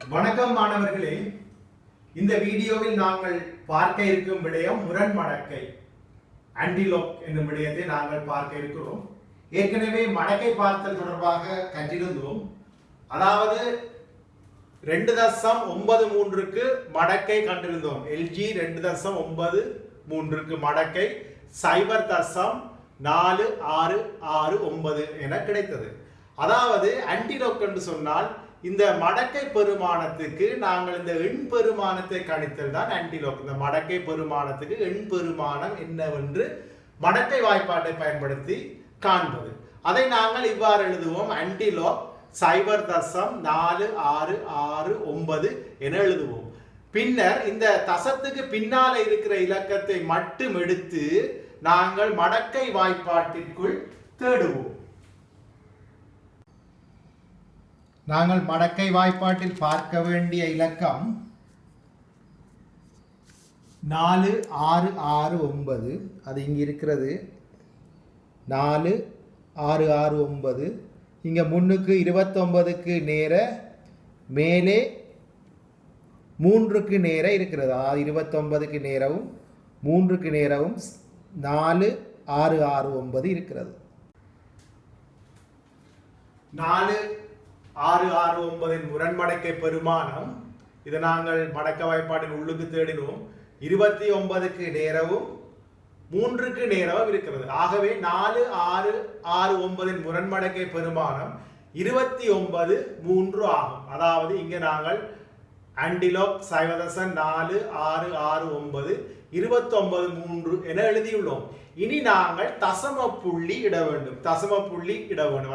வணக்கம் மாணவர்களே, இந்த வீடியோவில் நாங்கள் பார்க்க இருக்கும் விடயம் முரண்மடக்கை ஆன்டிலோக் என்னும் விடயத்தை நாங்கள் பார்க்க இருக்கிறோம். ஏற்கனவே மடக்கை பார்த்தல் தொடர்பாக கற்றிருந்தோம். அதாவது 2.93க்கு மடக்கை கண்டிருந்தோம். LG 2.93க்கு மடக்கை 0.4669 என கிடைத்தது. அதாவது ஆன்டிலோக் என்று சொன்னால் இந்த மடக்கை பெருமானத்துக்கு நாங்கள் இந்த எண் பெருமானத்தை கணித்தல் தான் ஆன்டிலோக். இந்த மடக்கை பெருமானத்துக்கு எண் பெருமானம் என்னவென்று மடக்கை வாய்ப்பாட்டை பயன்படுத்தி காண்பது. அதை நாங்கள் இவ்வாறு எழுதுவோம். ஆன்டிலோக் 0.4669 என எழுதுவோம். பின்னர் இந்த தசத்துக்கு பின்னால இருக்கிற இலக்கத்தை மட்டும் எடுத்து நாங்கள் மடக்கை வாய்ப்பாட்டிற்குள் தேடுவோம். நாங்கள் மடக்கை வாய்ப்பாட்டில் பார்க்க வேண்டிய இலக்கம் 4669. அது இங்கே இருக்கிறது. 4669 இங்கே முன்னுக்கு 29க்கு நேர மேலே 3க்கு நேர இருக்கிறது. அதாவது 29க்கு நேரவும் 3க்கு நேரவும் 4669 இருக்கிறது. 4669 முரண்மடக்கை பெருமானம். இதை நாங்கள் மடக்க வாய்ப்பாட்டின் உள்ளுக்கு தேடினோம். 29க்கு நேரவும் 3க்கு நேரவும் இருக்கிறது. ஆகவே 4669 முரண்மடக்கை பெருமானம் 29 3 ஆகும். அதாவது இங்கே நாங்கள் ஆன்டிலோக் 0.4669 29 3 என எழுதியுள்ளோம். இனி நாங்கள் தசம புள்ளி இட வேண்டும்.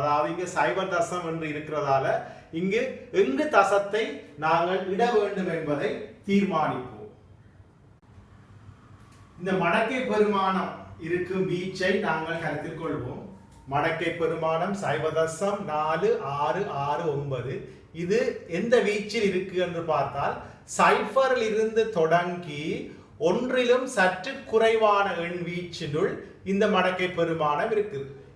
அதாவது இங்கு 0 என்று இருக்கிறதால இங்கு எங்கு தசத்தை நாங்கள் இட வேண்டும் என்பதை தீர்மானிப்போம். இந்த மடக்கை பெருமானம் இருக்கும் வீச்சை நாங்கள் கருத்தில் கொள்வோம். மடக்கை பெருமானம் 0.4669 இது எந்த வீச்சில் இருக்கு என்று பார்த்தால் 0 இருந்து தொடங்கி 1லும் சற்று குறைவான எண் வீச்சினுள் இந்த மடக்கை பெருமானம்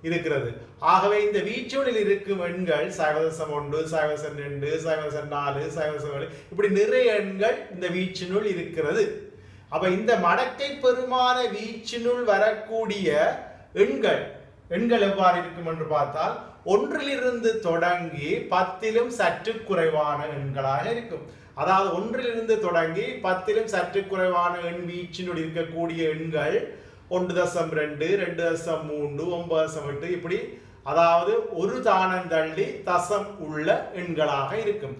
இருக்கிறது. ஆகவே இந்த வீச்சுகளில் இருக்கும் எண்கள் 0.1 0.2 0.4 0.7 இப்படி நிறைய எண்கள் இந்த வீச்சினுள் இருக்கிறது. அப்ப இந்த மடக்கை பெருமான வீச்சினுள் வரக்கூடிய எண்கள் எவ்வாறு இருக்கும் என்று பார்த்தால் 1லிருந்து தொடங்கி 10லும் சற்று குறைவான எண்களாக இருக்கும். அதாவது 1லிருந்து தொடங்கி 10லும் சற்று குறைவான எண் வீச்சினுள் இருக்கக்கூடிய எண்கள் 1.2 2.3 9.8 இப்படி, அதாவது ஒரு தானம் தள்ளி தசம் உள்ள எண்களாக இருக்கும்.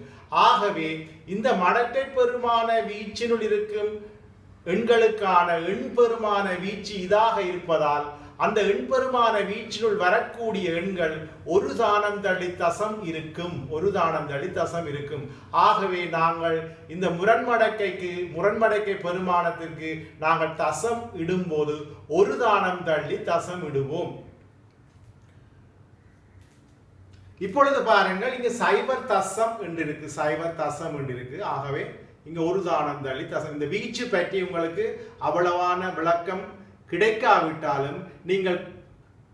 ஆகவே இந்த மடக்கை பெருமான வீச்சினுள் இருக்கும் எண்களுக்கான எண் பெருமான வீச்சு இதாக இருப்பதால் அந்த எண் பெருமான வீச்சினுள் வரக்கூடிய எண்கள் ஒரு தானம் தள்ளி தசம் இருக்கும். ஆகவே நாங்கள் இந்த முரண்மடக்கை பெருமானத்திற்கு நாங்கள் தசம் இடும்போது ஒரு தானம் தள்ளி தசம் இடுவோம். இப்பொழுது பாருங்கள், இங்கு 0 என்று இருக்கு. ஆகவே இங்க ஒரு தானம் தள்ளி தசம். இந்த வீச்சு பற்றி உங்களுக்கு அவ்வளவான விளக்கம் கிடைக்காவிட்டாலும் நீங்கள்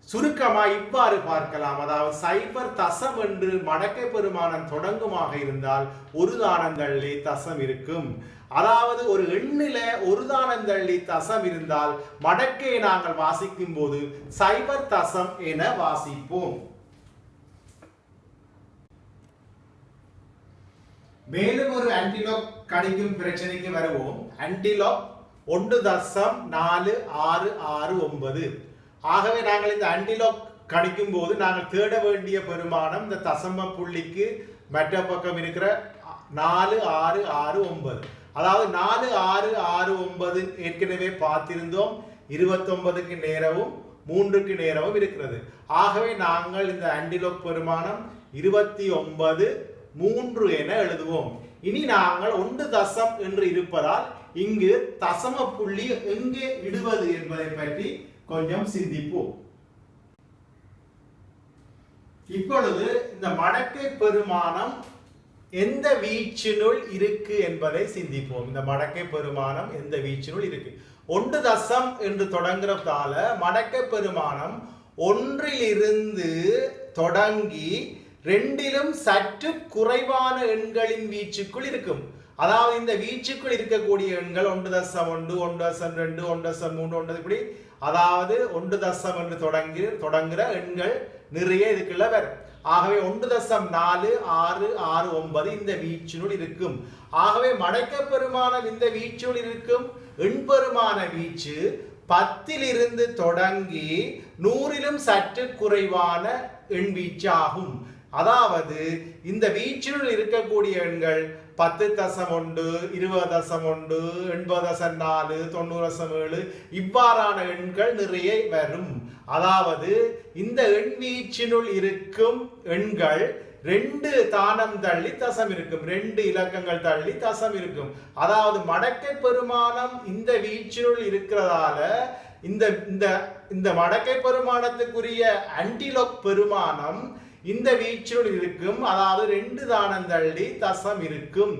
சுருக்கமாக இவ்வாறு பார்க்கலாம். அதாவது 0 என்று மடக்கை பெருமானம் தொடங்குமாக இருந்தால் ஒரு தானம் தள்ளி தசம் இருக்கும். அதாவது ஒரு எண்ணில ஒரு தானம் தள்ளி தசம் இருந்தால் மடக்கையை நாங்கள் வாசிக்கும் போது 0 என வாசிப்போம். மேலும் ஒரு ஆன்டிலோக் கணிக்கும் பிரச்சனைக்கு வருவோம். ஆன்டிலோக் 1.4669. ஆகவே நாங்கள் இந்த ஆன்டிலோக் கணிக்கும் போது நாங்கள் தேட வேண்டிய பெருமானம் இந்த தசம புள்ளிக்கு மற்ற பக்கம் இருக்கிற 4669. அதாவது 4669 ஏற்கனவே பார்த்திருந்தோம். 29க்கு நேரவும் 3க்கு நேரவும் இருக்கிறது. ஆகவே நாங்கள் இந்த ஆன்டிலோக் பெருமானம் 29 3 என எழுதுவோம். இனி நாங்கள் 1 தசம் என்று இருப்பதால் இங்கு தசம புள்ளி எங்கே இடுவது என்பதை பற்றி கொஞ்சம் சிந்திப்போம். இப்பொழுது இந்த மடக்கை பெருமானம் எந்த வீச்சினுள் இருக்கு என்பதை சிந்திப்போம். இந்த மடக்கை பெருமானம் எந்த வீச்சினுள் இருக்கு? 1 தசம் என்று தொடங்குறதால மடக்கை பெருமானம் 1லிருந்து தொடங்கி ரெண்டிலும் சற்று குறைவான எண்களின் வீச்சுக்குள் இருக்கும். அதாவது இந்த வீச்சுக்குள் இருக்கக்கூடிய எண்கள் 1.1 1.2 1.3 இப்படி, அதாவது 1 என்று தொடங்குகிற எண்கள் நிறைய இதுக்குள்ள வரும். ஆகவே 1.4669 இந்த வீச்சினுள் இருக்கும். ஆகவே மடக்கை பெருமானம் இந்த வீச்சினுள் இருக்கும். எண்பெருமான வீச்சு 10 தொடங்கி 100 சற்று குறைவான எண் வீச்சாகும். அதாவது இந்த வீச்சினுள் இருக்கக்கூடிய எண்கள் 10.1 20.1 80.4 90.7 இவ்வாறான எண்கள் நிறைய வரும். அதாவது இந்த எண் வீச்சினுள் இருக்கும் எண்கள் 2 தானம் தள்ளி தசம் இருக்கும், 2 இலக்கங்கள் தள்ளி தசம் இருக்கும். அதாவது மடக்கை பெருமானம் இந்த வீச்சினுள் இருக்கிறதால இந்த மடக்கை பெருமானத்துக்குரிய ஆன்டிலோக் பெருமானம் இந்த வீச்சினுள் இருக்கும். அதாவது 2 தானம் தள்ளி தசம் இருக்கும்.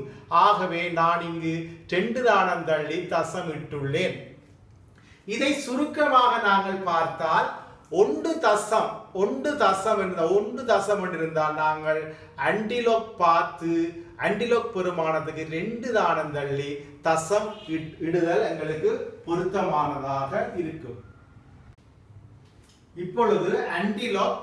ஆகவே நான் இங்கு 2 தானம் தள்ளி தசம் இட்டுள்ளேன். இதை சுருக்கமாக நாங்கள் பார்த்தால் 1 தசம் என்றிருந்தால் நாங்கள் ஆன்டிலோக் பார்த்து ஆன்டிலோக் பெருமானத்துக்கு 2 தானம் தள்ளி தசம் இடுதல் எங்களுக்கு பொருத்தமானதாக இருக்கும். இப்பொழுது ஆன்டிலோக்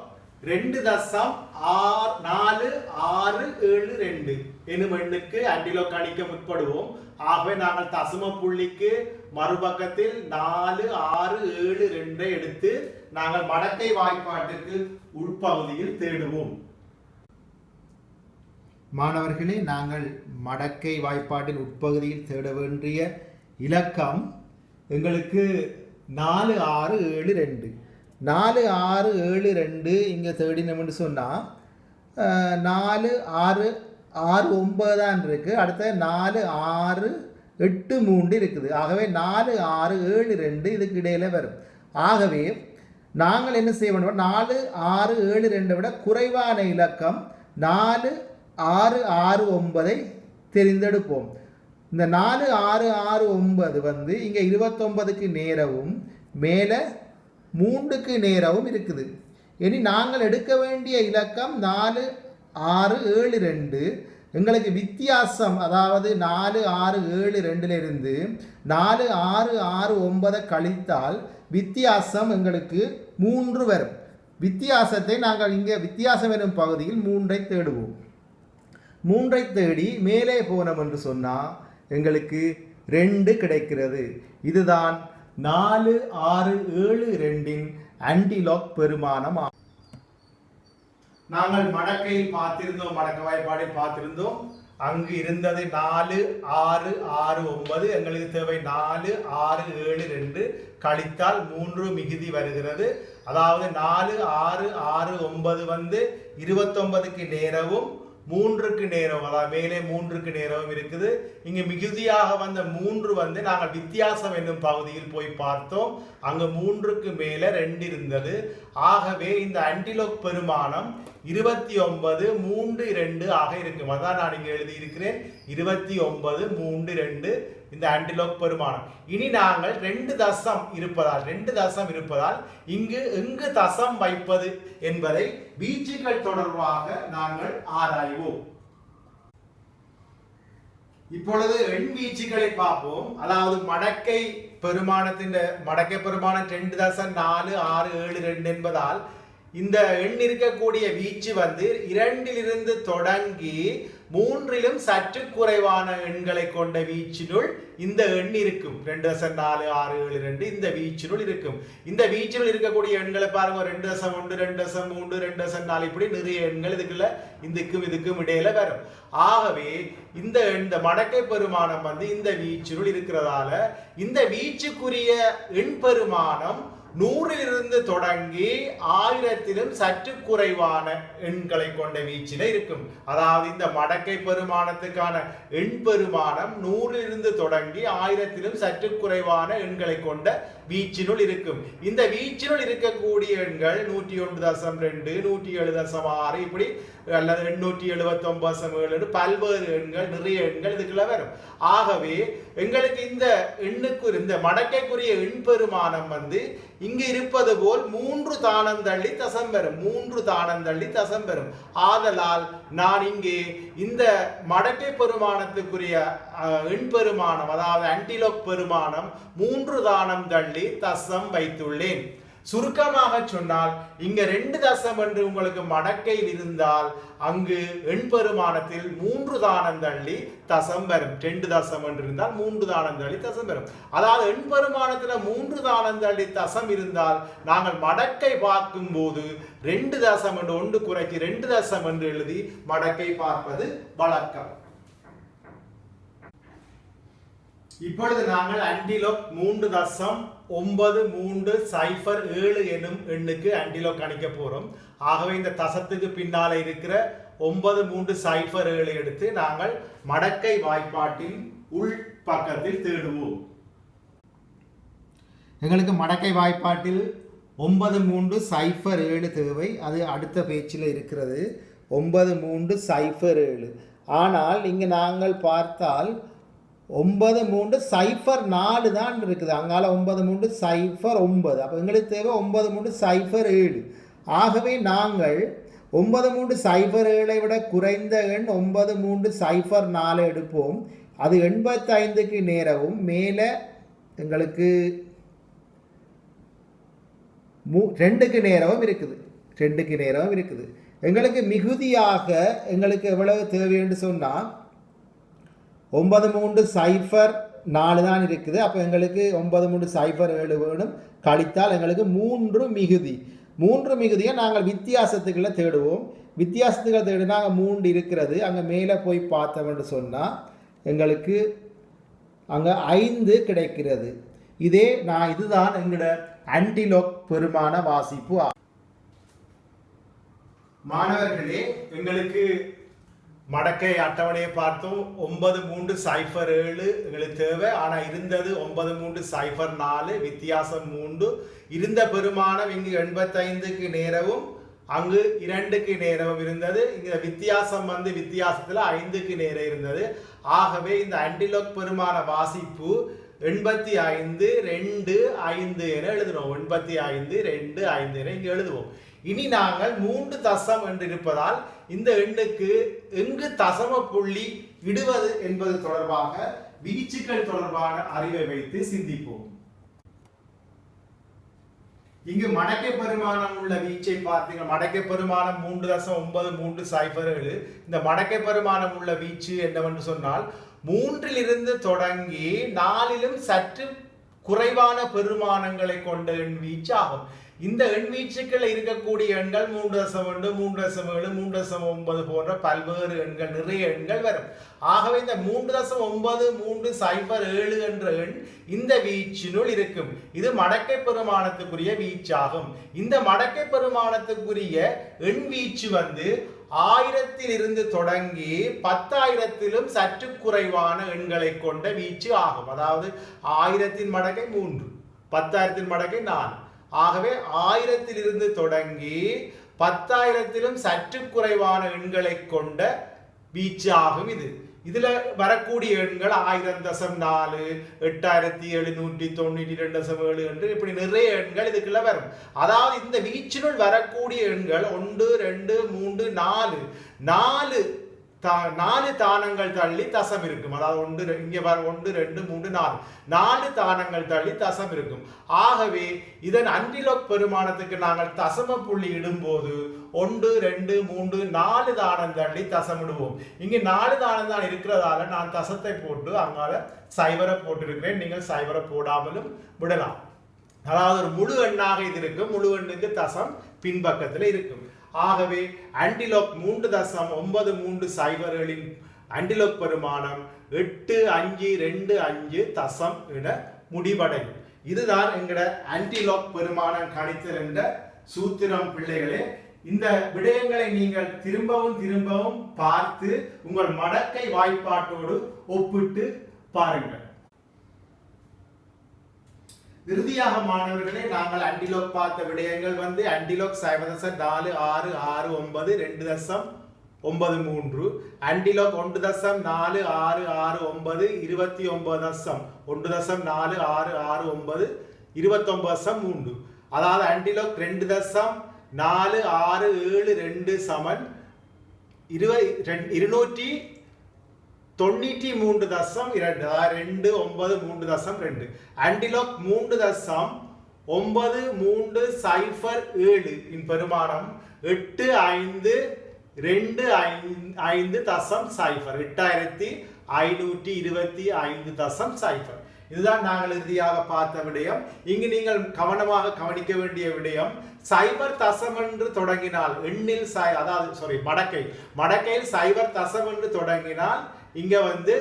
2.4672 எனும் எண்ணுக்கு ஆன்டிலோக் கணிக்க முற்படுவோம். ஆகவே நாங்கள் தசம புள்ளிக்கு மறுபக்கத்தில் 4672 எடுத்து நாங்கள் மடக்கை வாய்ப்பாட்டிற்கு உள்பகுதியில் தேடுவோம். மாணவர்களே, நாங்கள் மடக்கை வாய்ப்பாட்டின் உட்பகுதியில் தேட வேண்டிய இலக்கம் எங்களுக்கு 4672. 4672 இங்கே தேடினோம்னு சொன்னால் 4669 தான் இருக்குது. அடுத்த 4683 இருக்குது. ஆகவே 4672 இதுக்கு இடையில் வரும். ஆகவே நாங்கள் என்ன செய்ய வேண்டும், 4672 விட குறைவான இலக்கம் 4669 தெரிந்தெடுப்போம். இந்த 4669 இங்கே 29க்கு நேரவும் மேலே 3க்கு நேரவும் இருக்குது. இனி நாங்கள் எடுக்க வேண்டிய இலக்கம் 4672. எங்களுக்கு வித்தியாசம், அதாவது 4672 4669 கழித்தால் வித்தியாசம் எங்களுக்கு 3 வரும். வித்தியாசத்தை நாங்கள் இங்கே வித்தியாசம் எனும் பகுதியில் 3ஐ தேடுவோம். 3ஐ தேடி மேலே போனோம் என்று சொன்னால் எங்களுக்கு 2 கிடைக்கிறது. இதுதான் 4672 ஆன்டிலோக் பெருமானம். நாங்கள் மடக்கையில் பார்த்திருந்தோம், மடக்க வாய்ப்பாடில் பார்த்திருந்தோம். அங்கு இருந்தது 4669. எங்களுக்கு தேவை 4672 கழித்தால் 3 மிகுதி வருகிறது. அதாவது 4669 29க்கு நேரவும் 3க்கு நேரம், அதாவது மேலே 3க்கு நேரமும் இருக்குது. இங்கு மிகுதியாக வந்த 3 நாங்கள் வித்தியாசம் என்னும் பகுதியில் போய் பார்த்தோம். அங்கு 3க்கு மேலே 2 இருந்தது. ஆகவே இந்த ஆன்டிலோக் பெருமானம் 2932 ஆக இருக்கும். அதான் நான் இங்கே எழுதியிருக்கிறேன், 2932 இந்த ஆன்டிலோக் பெருமானம். இனி நாங்கள் 2 தசம் இருப்பதால் இங்கு எங்கு தசம் வைப்பது என்பதை வீச்சுகள் தொடர்பாக நாங்கள் ஆராய்வோம். இப்பொழுது எண் வீச்சுகளை பார்ப்போம். அதாவது மடக்கை பெருமானம் 2.4672 என்பதால் இந்த எண் இருக்கக்கூடிய வீச்சு 2 தொடங்கி 3 சற்று குறைவான எண்களை கொண்ட வீச்சினுள் இந்த எண் இருக்கும். 2.4672 இந்த வீச்சினுள் இருக்கும். இந்த வீச்சினுள் இருக்கக்கூடிய எண்களை பாருங்க, 2.1 2.3 2.4 இப்படி நிறைய எண்கள் இதுக்கும் இடையில வரும். ஆகவே இந்த மடக்கை பெருமானம் இந்த வீச்சினுள் இருக்கிறதால இந்த வீச்சுக்குரிய எண் பெருமானம் 100 தொடங்கி 1000 சற்று குறைவான எண்களை கொண்ட வீச்சில இருக்கும். அதாவது இந்த மடக்கை பெருமானத்துக்கான எண் பெருமானம் 100 தொடங்கி 1000 சற்று குறைவான எண்களை கொண்ட வீச்சினுள் இருக்கும். இந்த வீச்சினுள் இருக்கக்கூடிய எண்கள் 101.2, 107.6 இப்படி அல்லது 879.7 பல்வேறு எண்கள், நிறைய எண்கள் இதுக்குள்ள வரும். ஆகவே எங்களுக்கு இந்த எண்ணுக்கு இந்த மடக்கைக்குரிய எண் பெருமானம் இங்கு இருப்பது போல் 3 தானம் தள்ளி தசம் பெறும். 3 தானம் தள்ளி தசம் பெறும். ஆதலால் நான் இங்கே இந்த மடக்கை பெருமானத்துக்குரிய எண் பெருமானம், அதாவது ஆன்டிலோக் பெருமானம் 3 தானம் தள்ளி தசம் வைத்துள்ளேன். சுருக்கமாக சொன்னால் இங்க 2 தசம் என்று உங்களுக்கு மடக்கையில் இருந்தால் அங்கு எண் பெருமானத்தில் 3 தானம் தள்ளி தசம் வரும். 2 தசம் என்று இருந்தால் 3 தானம் தள்ளி தசம் வரும். அதாவது எண் பெருமானத்தில் 3 தானம் தள்ளி தசம் இருந்தால் நாங்கள் மடக்கை பார்க்கும் போது 2 தசம் என்று 1 குறைச்சி 2 தசம் என்று எழுதி மடக்கை பார்ப்பது வழக்கம். இப்பொழுது நாங்கள் ஆன்டிலோக் 3.9307 எனும் எண்ணுக்கு ஆன்டிலோக் கணிக்க போறோம். ஆகவே இந்த தசத்துக்கு பின்னால இருக்கிற 9307 எடுத்து நாங்கள் மடக்கை வாய்ப்பாட்டின் உள் பக்கத்தில் தேடுவோம். எங்களுக்கு மடக்கை வாய்ப்பாட்டில் 9307 தேவை. அது அடுத்த பேச்சில் இருக்கிறது 9307. ஆனால் இங்கு நாங்கள் பார்த்தால் 9304 தான் இருக்குது. அங்கால 9309. அப்போ எங்களுக்கு தேவை 9307. ஆகவே நாங்கள் 9307 விட குறைந்த எண் 9304 எடுப்போம். அது 85க்கு நேரவும் மேலே எங்களுக்கு 2க்கு நேரவும் இருக்குது. 2க்கு நேரவும் இருக்குது. எங்களுக்கு மிகுதியாக எங்களுக்கு எவ்வளவு தேவை என்று சொன்னால் 9304 தான் இருக்குது. அப்போ எங்களுக்கு 9307 வேணும். கழித்தால் எங்களுக்கு 3 மிகுதி. 3 மிகுதியை நாங்கள் வித்தியாசத்துக்குள்ள தேடுவோம். வித்தியாசத்துக்களை தேடினா அங்கே 3 இருக்கிறது. அங்கே மேலே போய் பார்த்தோம் என்று சொன்னால் எங்களுக்கு அங்கே 5 கிடைக்கிறது. இதுதான் எங்களோட ஆன்டிலோக் பெருமான வாசிப்பு. மாணவர்களே, எங்களுக்கு மடக்கை அட்டவணையை பார்த்தோம். 9307 எங்களுக்கு தேவை. ஆனால் இருந்தது 9304, வித்தியாசம் 3. இருந்த பெருமானம் இங்கு 85க்கு நேரவும் அங்கு 2க்கு நேரவும் இருந்தது. இங்கே வித்தியாசம் வித்தியாசத்தில் 5க்கு நேரம் இருந்தது. ஆகவே இந்த ஆன்டிலோக் பெருமான வாசிப்பு 85.25 என எழுதுவோம். 85.25 என இங்கே எழுதுவோம். இனி நாங்கள் 3 தசம் என்று இருப்பதால் இந்த எண்ணுக்கு எங்கு தசம புள்ளி இடுவது என்பது தொடர்பாக வீச்சுக்கள் தொடர்பான அறிவை வைத்து சிந்திப்போம். இங்கு மடக்கை பெருமானம் உள்ள வீச்சை பார்த்தீங்க. மடக்கை பெருமானம் 3.9307. இந்த மடக்கை பெருமானம் உள்ள வீச்சு என்னவென்று சொன்னால் 3லிருந்து தொடங்கி 4லும் சற்று குறைவான பெருமானங்களை கொண்ட எண் வீச்சு ஆகும். இந்த எண் வீச்சுக்கள் இருக்கக்கூடிய எண்கள் 3.1, 3.7, 3.9 போன்ற பல்வேறு எண்கள், நிறைய எண்கள் வரும். ஆகவே இந்த 3.9307 என்ற எண் இந்த வீச்சினுள் இருக்கும். இது மடக்கை பெருமானத்துக்குரிய வீச்சாகும். இந்த மடக்கை பெருமானத்துக்குரிய எண் வீச்சு 1000 தொடங்கி 10,000 சற்று குறைவான எண்களை கொண்ட வீச்சு ஆகும். அதாவது 1000 மடக்கை 3, 10,000 மடக்கை 4. ஆகவே 1000 தொடங்கி 10,000 சற்று குறைவான எண்களை கொண்ட வீச்சு ஆகும். இதுல வரக்கூடிய எண்கள் 1000.4, 8792.7 என்று இப்படி நிறைய எண்கள் இதுக்குள்ள வரும். அதாவது இந்த வீச்சினுள் வரக்கூடிய எண்கள் 1, 2, 3, 4 தானங்கள் தள்ளி தசம் இருக்கும். அதாவது இங்கே 1, 2, 3, 4 தானங்கள் தள்ளி தசம் இருக்கும். ஆகவே இதன் ஆன்டிலோக் பெருமானத்துக்கு நாங்கள் தசம புள்ளி இடும்போது 1, 2, 3, 4 தானம் தள்ளி தசம் இடுவோம். இங்கே 4 தானம் தான் இருக்கிறதால நான் தசத்தை போட்டு அங்கால சைவரை போட்டிருக்கிறேன். நீங்கள் சைவரை போடாமலும் விடலாம். அதாவது ஒரு முழு எண்ணாக இது இருக்கும். முழு எண்ணுக்கு தசம் பின்பக்கத்தில் இருக்கும். ஆகவே ஆன்டிலோக் 3.9307 ஆன்டிலோக் பெருமானம் 8525 தசம் என முடிவடையும். இதுதான் எங்களோட ஆன்டிலோக் பெருமானம் கணித்தல் என்ற சூத்திரம். பிள்ளைகளே, இந்த விடயங்களை நீங்கள் திரும்பவும் பார்த்து உங்கள் மடக்கை வாய்ப்பாட்டோடு ஒப்பிட்டு பாருங்கள். இறுதியாக மாணவர்களே நாங்கள் ஆன்டிலோக் பார்த்த விடயங்கள் வந்து ஆன்டிலோக் 0.46692.93 ஆன்டிலோக் 1.4669 29.1.4669 அதாவது ஆன்டிலோக் 2.4672 சமன் 293.2 ஆன்டிலோக் 3.9307 இன் பெருமானம் 8525.0 இதுதான் நாங்கள் இறுதியாக பார்த்த விடயம். இங்கு நீங்கள் கவனமாக கவனிக்க வேண்டிய விடயம், சைபர் தசம் என்று தொடங்கினால் எண்ணில் அதாவது மடக்கையில் சைபர் தசம் என்று தொடங்கினால் இங்க வந்து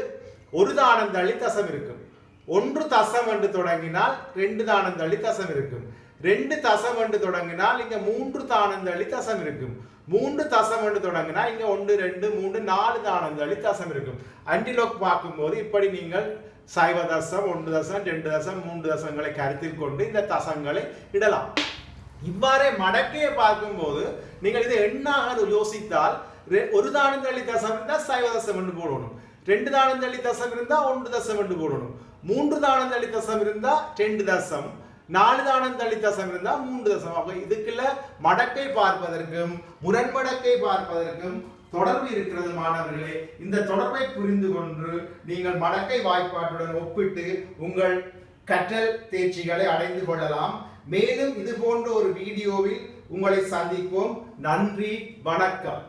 ஒரு தானந்தள்ளி தசம் இருக்கும். 1 தசம் என்று தொடங்கினால் 2 தானந்தள்ளி தசம் இருக்கும். 2 தசம் என்று தொடங்கினால் இங்க 3 தானந்தள்ளி தசம் இருக்கும். 3 தசம் என்று தொடங்கினா இங்க 1 2 3 4 தானந்தள்ளி தசம் இருக்கும். ஆன்டிலோக் பார்க்கும்போது இப்படி நீங்கள் 0 தசம் 1 தசம் 2 தசம் 3 தசங்களை கருத்தில் கொண்டு இந்த தசங்களை இடலாம். இவ்வாறே மடக்கையை பார்க்கும்போது நீங்கள் இதை எண்ணாக யோசித்தால் ஒரு தானந்தள்ளி தசம் இருந்தால் 0 தசம் என்று போடணும். 2 தானந்தள்ளி தசம் இருந்தா 1 தசம் என்று போடணும். 3 தானந்தள்ளி தசம் இருந்தா 2 தசம், 4 தானந்தள்ளி தசம் இருந்தா 3 தசம். அப்ப இதுக்குள்ள மடக்கை பார்ப்பதற்கும் முரண்மடக்கை பார்ப்பதற்கும் தொடர்பு இருக்கிறது மாணவர்களே. இந்த தொடர்பை புரிந்து கொண்டு நீங்கள் மடக்கை வாய்ப்பாட்டுடன் ஒப்பிட்டு உங்கள் கற்றல் தேர்ச்சிகளை அடைந்து கொள்ளலாம். மேலும் இது போன்ற ஒரு வீடியோவில் உங்களை சந்திப்போம். நன்றி, வணக்கம்.